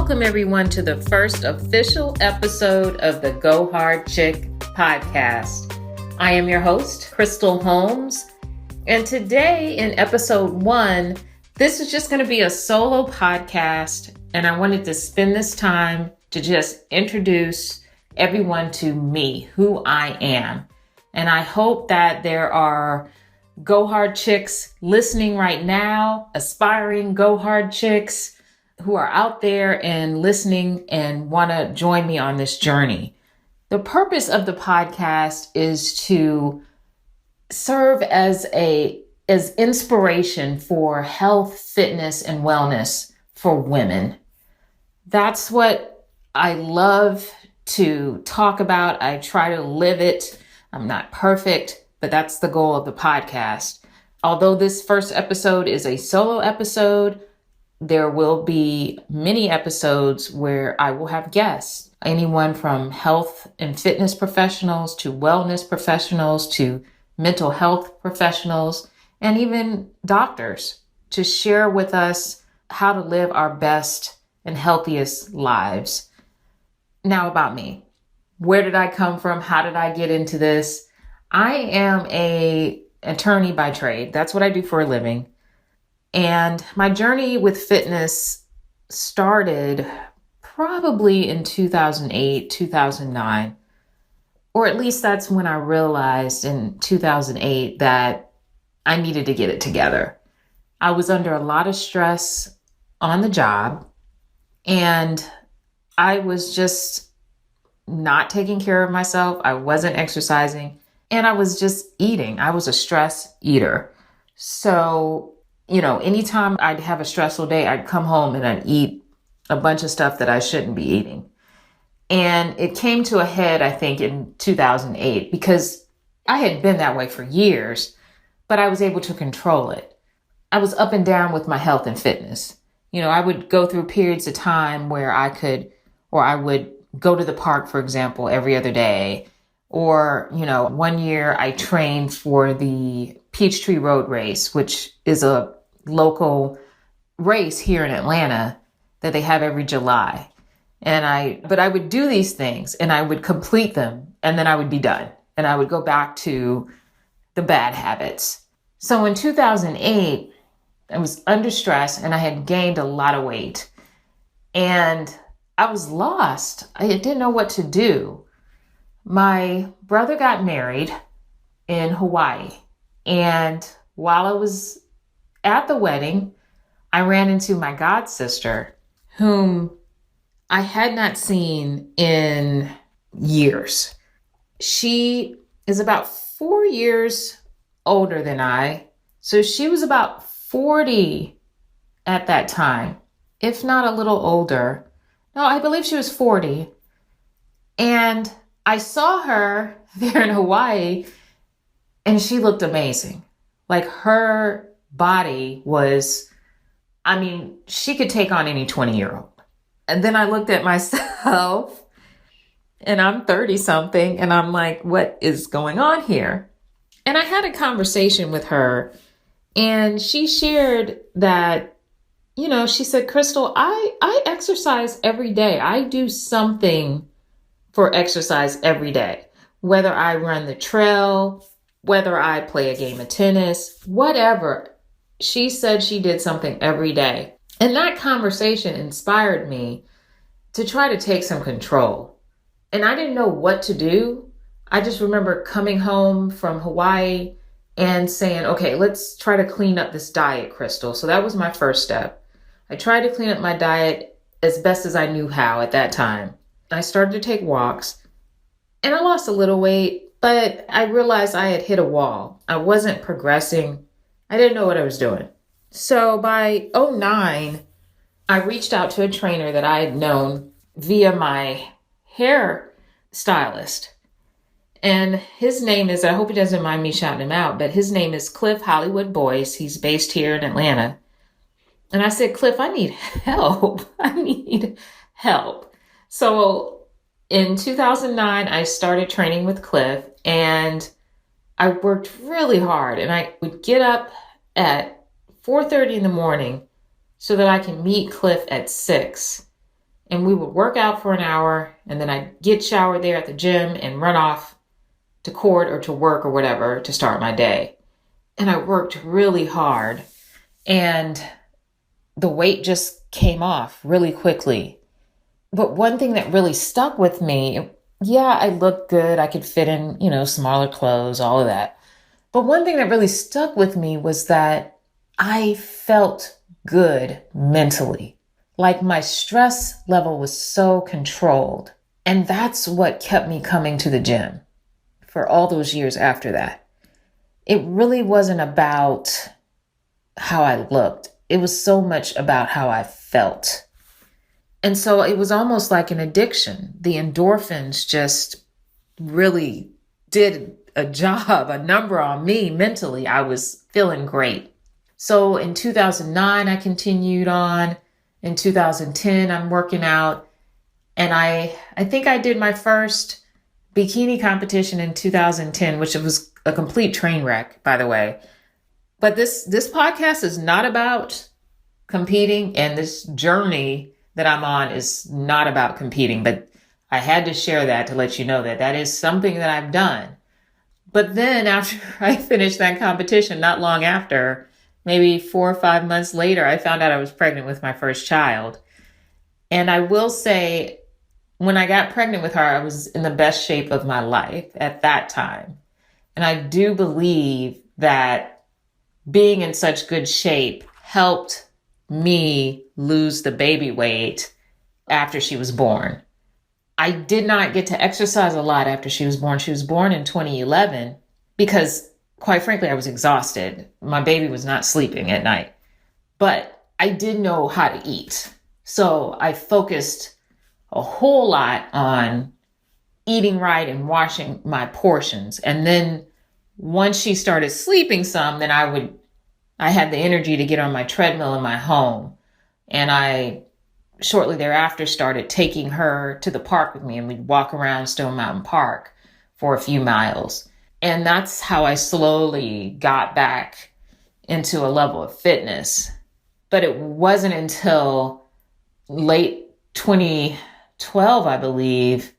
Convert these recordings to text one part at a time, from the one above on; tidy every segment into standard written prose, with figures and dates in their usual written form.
Welcome everyone to the first official episode of the Go Hard Chick podcast. I am your host, Kristal Holmes, and today in episode 1, this is just going to be a solo podcast, and I wanted to spend this time to just introduce everyone to me, who I am. And I hope that there are Go Hard Chicks listening right now, aspiring Go Hard Chicks who are out there and listening and want to join me on this journey. The purpose of the podcast is to serve as inspiration for health, fitness, and wellness for women. That's what I love to talk about. I try to live it. I'm not perfect, but that's the goal of the podcast. Although this first episode is a solo episode, there will be many episodes where I will have guests, anyone from health and fitness professionals to wellness professionals to mental health professionals and even doctors to share with us how to live our best and healthiest lives. Now about me. Where did I come from? How did I get into this? I am an attorney by trade. That's what I do for a living. And my journey with fitness started probably in 2008, 2009, or at least that's when I realized in 2008 that I needed to get it together. I was under a lot of stress on the job, and I was just not taking care of myself. I wasn't exercising, and I was just eating. I was a stress eater. So, anytime I'd have a stressful day, I'd come home and I'd eat a bunch of stuff that I shouldn't be eating. And it came to a head, I think, in 2008, because I had been that way for years, but I was able to control it. I was up and down with my health and fitness. I would go through periods of time where I would go to the park, for example, every other day. Or, one year I trained for the Peachtree Road Race, which is a local race here in Atlanta that they have every July. But I would do these things and I would complete them and then I would be done. And I would go back to the bad habits. So in 2008, I was under stress and I had gained a lot of weight and I was lost. I didn't know what to do. My brother got married in Hawaii, and while I was at the wedding, I ran into my god sister, whom I had not seen in years. She is about 4 years older than I, so she was about 40 at that time, if not a little older. No, I believe she was 40, and I saw her there in Hawaii and she looked amazing. Like her body was, she could take on any 20-year-old. And then I looked at myself and I'm 30 something and I'm like, what is going on here? And I had a conversation with her and she shared that, she said, Kristal, I exercise every day. I do something for exercise every day, whether I run the trail, whether I play a game of tennis, whatever. She said she did something every day. And that conversation inspired me to try to take some control. And I didn't know what to do. I just remember coming home from Hawaii and saying, okay, let's try to clean up this diet, Kristal. So that was my first step. I tried to clean up my diet as best as I knew how at that time. I started to take walks and I lost a little weight, but I realized I had hit a wall. I wasn't progressing. I didn't know what I was doing. So by 2009, I reached out to a trainer that I had known via my hair stylist. And his name is, I hope he doesn't mind me shouting him out, but his name is Cliff Hollywood Boyce. He's based here in Atlanta. And I said, Cliff, I need help. I need help. So in 2009, I started training with Cliff and I worked really hard and I would get up at 4:30 in the morning so that I can meet Cliff at 6. And we would work out for an hour, and then I'd get showered there at the gym and run off to court or to work or whatever to start my day. And I worked really hard, and the weight just came off really quickly. But one thing that really stuck with me, yeah, I looked good. I could fit in, smaller clothes, all of that. But one thing that really stuck with me was that I felt good mentally. Like my stress level was so controlled. And that's what kept me coming to the gym for all those years after that. It really wasn't about how I looked. It was so much about how I felt. And so it was almost like an addiction. The endorphins just really did a job, a number on me mentally. I was feeling great. So in 2009, I continued on. In 2010, I'm working out. And I think I did my first bikini competition in 2010, which was a complete train wreck, by the way. But this podcast is not about competing, and this journey that I'm on is not about competing. But I had to share that to let you know that that is something that I've done. But then after I finished that competition, not long after, maybe 4 or 5 months later, I found out I was pregnant with my first child. And I will say, when I got pregnant with her, I was in the best shape of my life at that time. And I do believe that being in such good shape helped me lose the baby weight after she was born. I did not get to exercise a lot after she was born. She was born in 2011 because, quite frankly, I was exhausted. My baby was not sleeping at night, but I did know how to eat. So I focused a whole lot on eating right and washing my portions. And then once she started sleeping some, then I had the energy to get on my treadmill in my home. And I shortly thereafter started taking her to the park with me, and we'd walk around Stone Mountain Park for a few miles. And that's how I slowly got back into a level of fitness. But it wasn't until late 2012, I believe,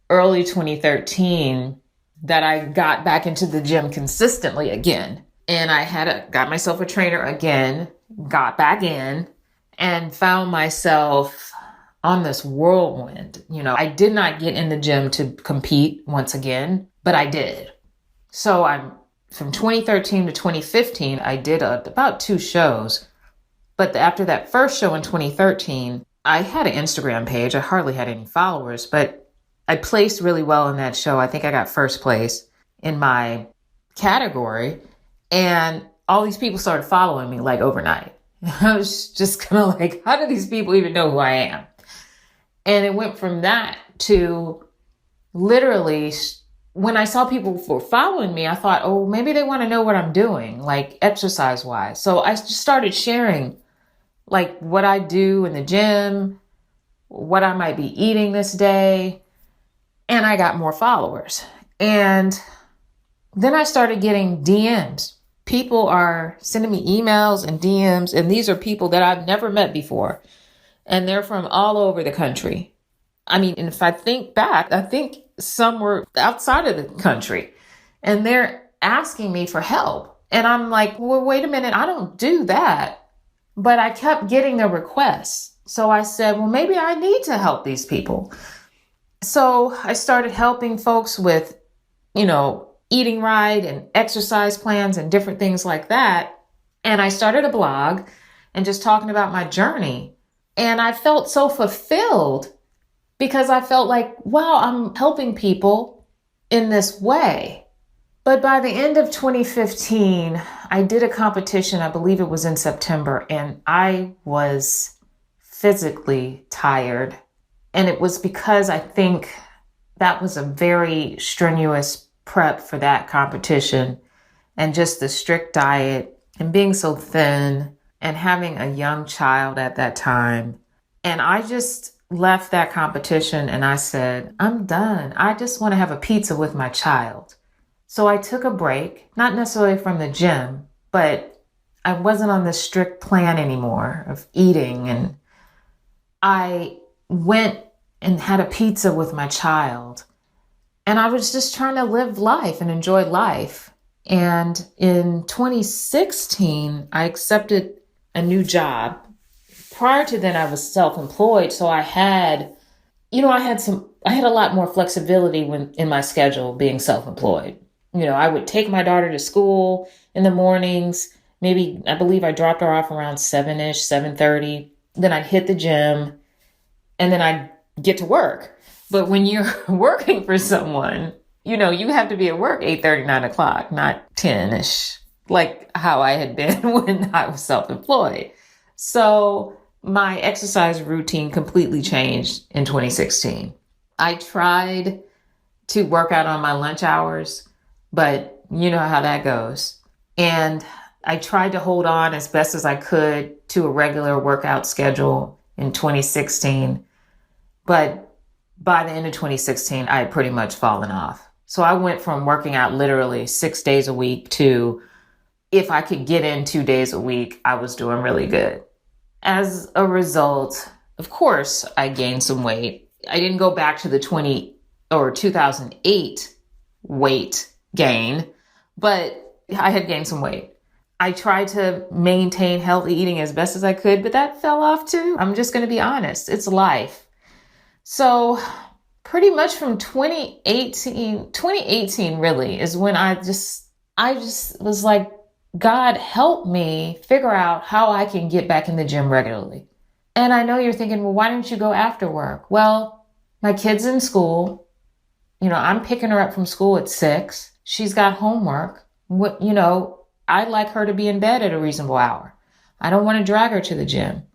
early 2013, that I got back into the gym consistently again. And I got myself a trainer again, got back in, and found myself on this whirlwind. I did not get in the gym to compete once again, but I did. So from 2013 to 2015, I did about 2 shows. But after that first show in 2013, I had an Instagram page. I hardly had any followers, but I placed really well in that show. I think I got first place in my category. And all these people started following me like overnight. I was just kind of like, how do these people even know who I am? And it went from that to literally, when I saw people were following me, I thought, oh, maybe they want to know what I'm doing, like exercise wise. So I just started sharing like what I do in the gym, what I might be eating this day. And I got more followers. And then I started getting DMs. People are sending me emails and DMs, and these are people that I've never met before. And they're from all over the country. I mean, and if I think back, I think some were outside of the country, and they're asking me for help. And I'm like, well, wait a minute, I don't do that. But I kept getting the requests. So I said, well, maybe I need to help these people. So I started helping folks with, eating right and exercise plans and different things like that. And I started a blog and just talking about my journey. And I felt so fulfilled because I felt like, wow, I'm helping people in this way. But by the end of 2015, I did a competition. I believe it was in September, and I was physically tired. And it was because I think that was a very strenuous prep for that competition, and just the strict diet and being so thin and having a young child at that time. And I just left that competition and I said, I'm done. I just want to have a pizza with my child. So I took a break, not necessarily from the gym, but I wasn't on this strict plan anymore of eating. And I went and had a pizza with my child. And I was just trying to live life and enjoy life. And in 2016, I accepted a new job. Prior to then, I was self-employed. So I had a lot more flexibility in my schedule being self-employed. I would take my daughter to school in the mornings. Maybe, I believe I dropped her off around 7-ish, 7:30. Then I'd hit the gym and then I'd get to work. But when you're working for someone, you have to be at work 8:30, 9 o'clock, not 10-ish, like how I had been when I was self-employed. So my exercise routine completely changed in 2016. I tried to work out on my lunch hours, but you know how that goes. And I tried to hold on as best as I could to a regular workout schedule in 2016. But by the end of 2016, I had pretty much fallen off. So I went from working out literally 6 days a week to, if I could get in 2 days a week, I was doing really good. As a result, of course, I gained some weight. I didn't go back to the 2008 weight gain, but I had gained some weight. I tried to maintain healthy eating as best as I could, but that fell off too. I'm just going to be honest. It's life. So pretty much from 2018 really is when I just was like, God, help me figure out how I can get back in the gym regularly. And I know you're thinking, well, why don't you go after work? Well, my kid's in school. I'm picking her up from school at 6. She's got homework. I'd like her to be in bed at a reasonable hour. I don't want to drag her to the gym.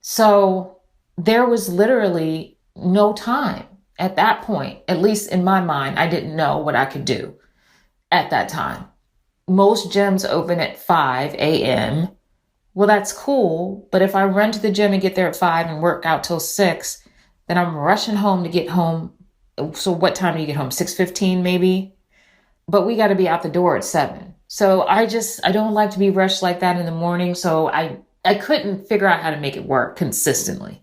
So there was literally no time at that point. At least in my mind, I didn't know what I could do at that time. Most gyms open at 5 a.m. Well, that's cool. But if I run to the gym and get there at 5 and work out till 6, then I'm rushing home to get home. So what time do you get home? 6:15 maybe? But we got to be out the door at 7. So I don't like to be rushed like that in the morning. So I couldn't figure out how to make it work consistently.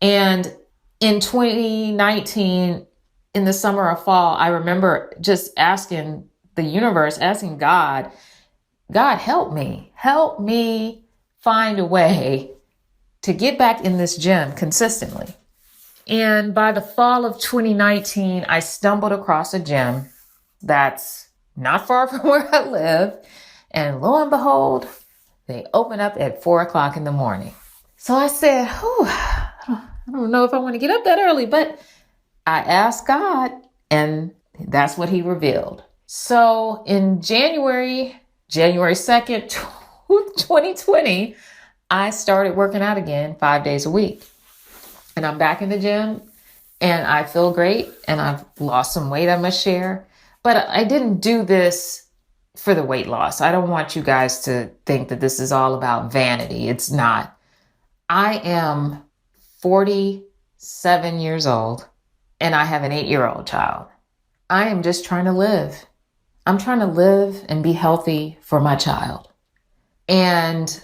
And in 2019, in the summer or fall, I remember just asking the universe, asking God, help me find a way to get back in this gym consistently. And by the fall of 2019, I stumbled across a gym that's not far from where I live. And lo and behold, they open up at 4 o'clock in the morning. So I said, I don't know if I want to get up that early, but I asked God and that's what he revealed. So in January 2nd, 2020, I started working out again 5 days a week. And I'm back in the gym and I feel great and I've lost some weight, I must share. But I didn't do this for the weight loss. I don't want you guys to think that this is all about vanity. It's not. I am 47 years old and I have an 8-year-old child. I am just trying to live. I'm trying to live and be healthy for my child. And,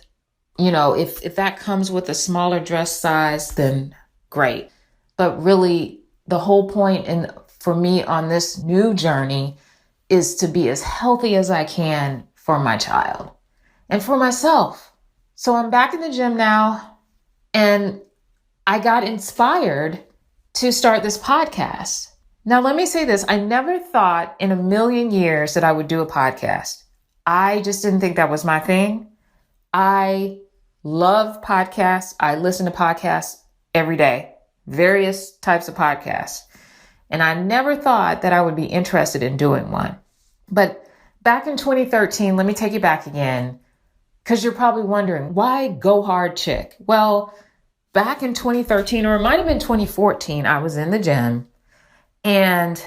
if that comes with a smaller dress size, then great. But really, the whole point for me on this new journey is to be as healthy as I can for my child and for myself. So I'm back in the gym now and I got inspired to start this podcast. Now, let me say this. I never thought in a million years that I would do a podcast. I just didn't think that was my thing. I love podcasts. I listen to podcasts every day, various types of podcasts. And I never thought that I would be interested in doing one. But back in 2013, let me take you back again, because you're probably wondering, why Go Hard Chick? Well, back in 2013, or it might have been 2014, I was in the gym. And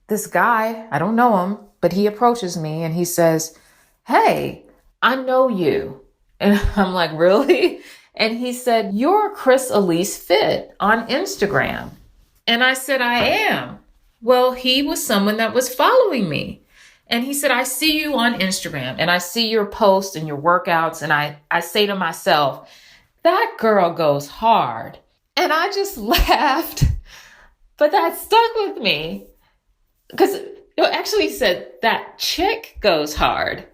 this guy, I don't know him, but he approaches me and he says, "Hey, I know you." And I'm like, "Really?" And he said, "You're Chris Elise Fit on Instagram." And I said, "I am." Well, he was someone that was following me. And he said, "I see you on Instagram and I see your posts and your workouts." And I say to myself, that girl goes hard. And I just laughed, but that stuck with me because it actually said that chick goes hard.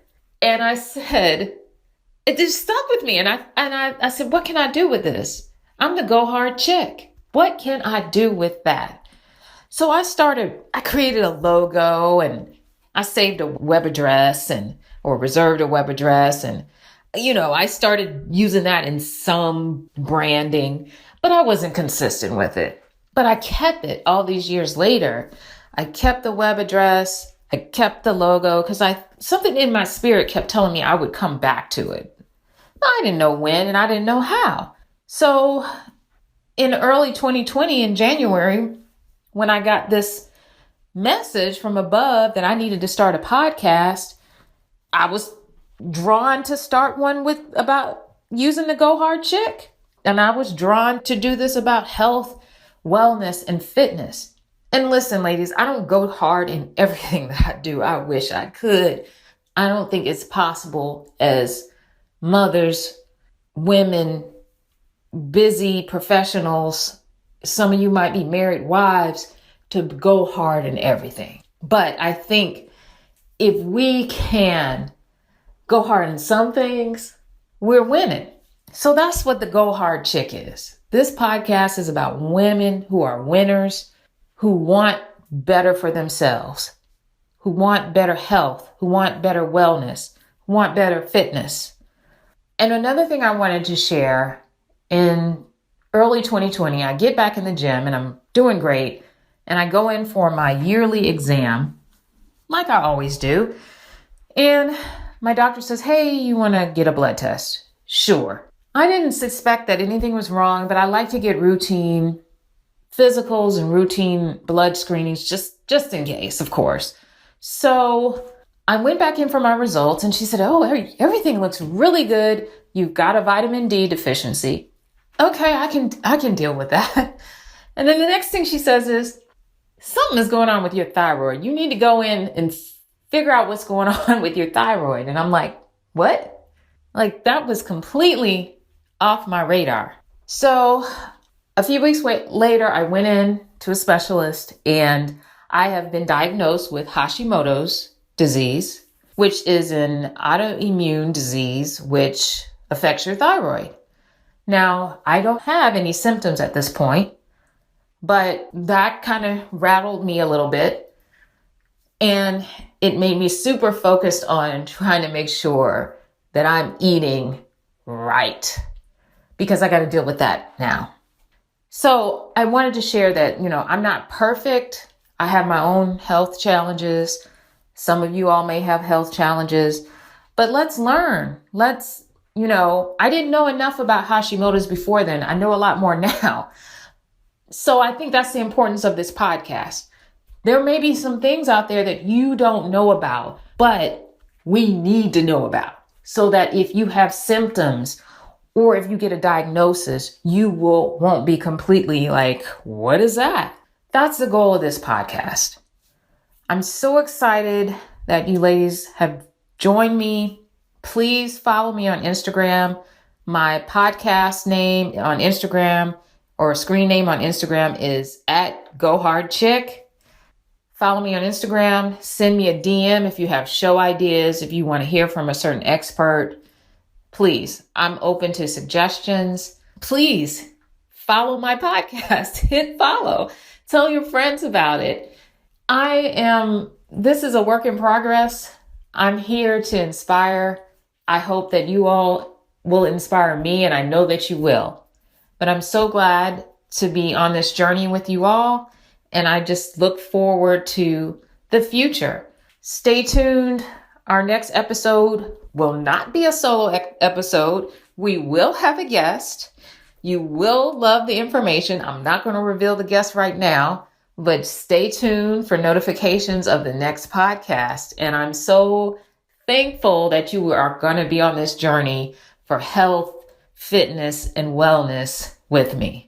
And I said, it just stuck with me. And I said, what can I do with this? I'm the go hard chick. What can I do with that? So I created a logo and I saved a web address or reserved a web address. And, I started using that in some branding, but I wasn't consistent with it. But I kept it all these years later. I kept the web address. I kept the logo because something in my spirit kept telling me I would come back to it. I didn't know when and I didn't know how. So in early 2020 in January, when I got this message from above that I needed to start a podcast, I was drawn to start one about using the Go Hard Chick. And I was drawn to do this about health, wellness, and fitness. And listen, ladies, I don't go hard in everything that I do. I wish I could. I don't think it's possible as mothers, women, busy professionals. Some of you might be married wives to go hard in everything. But I think if we can go hard in some things, we're winning. So that's what the Go Hard Chick is. This podcast is about women who are winners, who want better for themselves, who want better health, who want better wellness, who want better fitness. And another thing I wanted to share, in early 2020, I get back in the gym and I'm doing great. And I go in for my yearly exam, like I always do. And my doctor says, hey, you want to get a blood test? Sure. I didn't suspect that anything was wrong, but I like to get routine physicals and routine blood screenings just in case, of course. So I went back in for my results and she said, oh, everything looks really good. You've got a vitamin D deficiency. Okay, I can deal with that. And then the next thing she says is, something is going on with your thyroid. You need to go in and figure out what's going on with your thyroid. And I'm like, what? Like, that was completely off my radar. So a few weeks later, I went in to a specialist and I have been diagnosed with Hashimoto's disease, which is an autoimmune disease which affects your thyroid. Now, I don't have any symptoms at this point, but that kind of rattled me a little bit. And it made me super focused on trying to make sure that I'm eating right, because I got to deal with that now. So I wanted to share that, I'm not perfect. I have my own health challenges. Some of you all may have health challenges, but let's learn. I didn't know enough about Hashimoto's before then. I know a lot more now. So I think that's the importance of this podcast. There may be some things out there that you don't know about, but we need to know about so that if you have symptoms or if you get a diagnosis, you won't be completely like, what is that? That's the goal of this podcast. I'm so excited that you ladies have joined me. Please follow me on Instagram. My podcast name on Instagram or screen name on Instagram is @GoHardChick. Follow me on Instagram. Send me a DM if you have show ideas, if you want to hear from a certain expert. Please, I'm open to suggestions. Please follow my podcast. Hit follow. Tell your friends about it. This is a work in progress. I'm here to inspire. I hope that you all will inspire me, and I know that you will. But I'm so glad to be on this journey with you all, and I just look forward to the future. Stay tuned. Our next episode will not be a solo episode. We will have a guest. You will love the information. I'm not going to reveal the guest right now, but stay tuned for notifications of the next podcast. And I'm so thankful that you are going to be on this journey for health, fitness, and wellness with me.